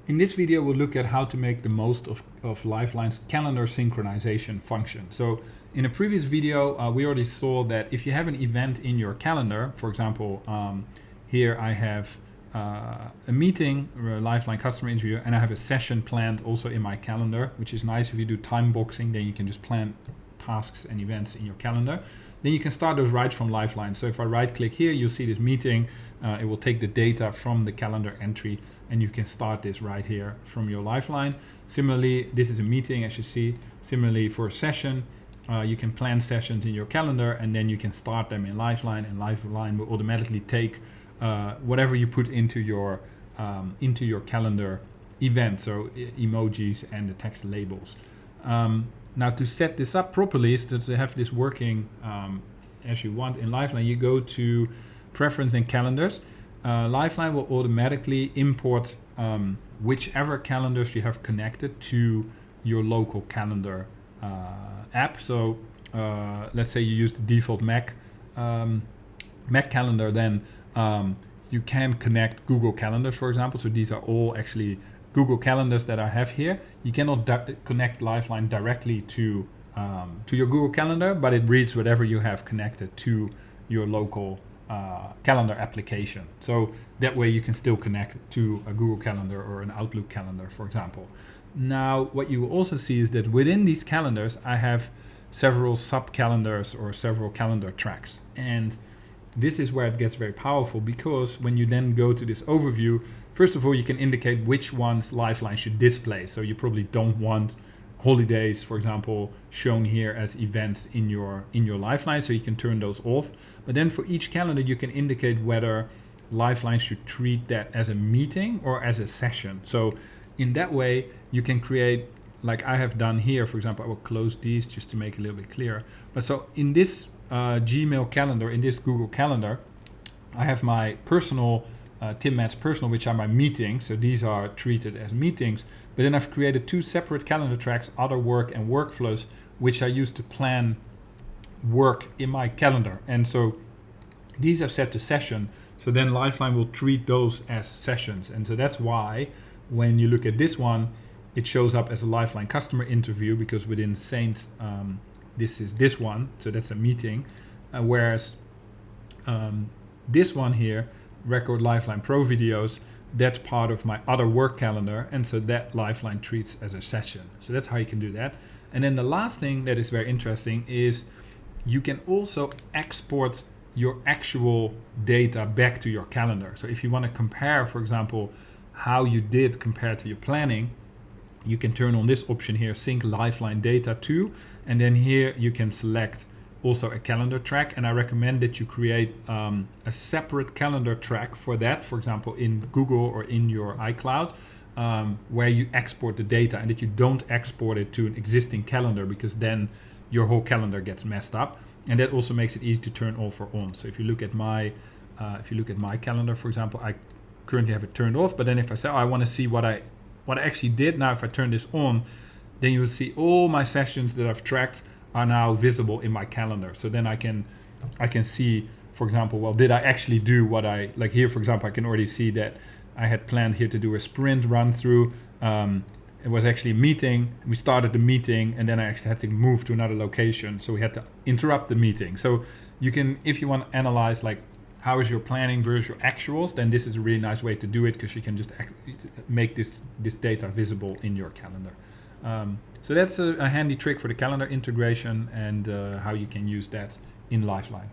In this video, we'll look at how to make the most of Lifeline's calendar synchronization function. So in a previous video, we already saw that if you have an event in your calendar, for example, here I have a meeting, a Lifeline customer interview, and I have a session planned also in my calendar, which is nice. If you do time boxing, then you can just plan tasks and events in your calendar. Then you can start those right from Lifeline. So if I right click here, you'll see this meeting. It will take the data from the calendar entry and you can start this right here from your Lifeline. Similarly, this is a meeting, as you see. Similarly, for a session, you can plan sessions in your calendar and then you can start them in Lifeline, and Lifeline will automatically take whatever you put into your calendar event, so emojis and the text labels. Now to set this up properly, is to have this working as you want in Lifeline, you go to Preference and Calendars. Lifeline will automatically import whichever calendars you have connected to your local calendar app. So let's say you use the default Mac calendar, then you can connect Google Calendars, for example. So these are all actually Google Calendars that I have here. You cannot connect Lifeline directly to your Google Calendar, but it reads whatever you have connected to your local calendar application. So that way you can still connect to a Google Calendar or an Outlook calendar, for example. Now, what you will also see is that within these calendars, I have several sub-calendars or several calendar tracks. And this is where it gets very powerful, because when you then go to this overview, first of all, you can indicate which ones Lifeline should display. So you probably don't want holidays, for example, shown here as events in your Lifeline, so you can turn those off. But then for each calendar, you can indicate whether Lifeline should treat that as a meeting or as a session. So in that way, you can create, like I have done here, for example, I will close these just to make it a little bit clearer. But so in this Gmail calendar, in this Google Calendar, I have my personal Tim Mats personal, which are my meetings. So these are treated as meetings. But then I've created two separate calendar tracks, other work and workflows, which I use to plan work in my calendar. And so these are set to session. So then Lifeline will treat those as sessions. And so that's why when you look at this one, it shows up as a Lifeline customer interview, because within Saint, this is this one. So that's a meeting. Whereas this one here, Record Lifeline Pro videos, that's part of my other work calendar, and so that Lifeline treats as a session. So that's how you can do that. And then the last thing that is very interesting is you can also export your actual data back to your calendar. So if you want to compare, for example, how you did compared to your planning, you can turn on this option here, sync Lifeline data to, and then here you can select also a calendar track, and I recommend that you create a separate calendar track for that, for example in Google or in your iCloud, where you export the data, and that you don't export it to an existing calendar, because then your whole calendar gets messed up. And that also makes it easy to turn off or on. So if you look at my calendar, for example, I currently have it turned off, but then if I say, I want to see what I actually did, now if I turn this on, then you will see all my sessions that I've tracked are now visible in my calendar. So then I can see, for example, well, did I actually do what I, like here, for example, I can already see that I had planned here to do a sprint run through. It was actually a meeting. We started the meeting and then I actually had to move to another location. So we had to interrupt the meeting. So you can, if you want to analyze like how is your planning versus your actuals, then this is a really nice way to do it, because you can just make this data visible in your calendar. So that's a handy trick for the calendar integration and how you can use that in Lifeline.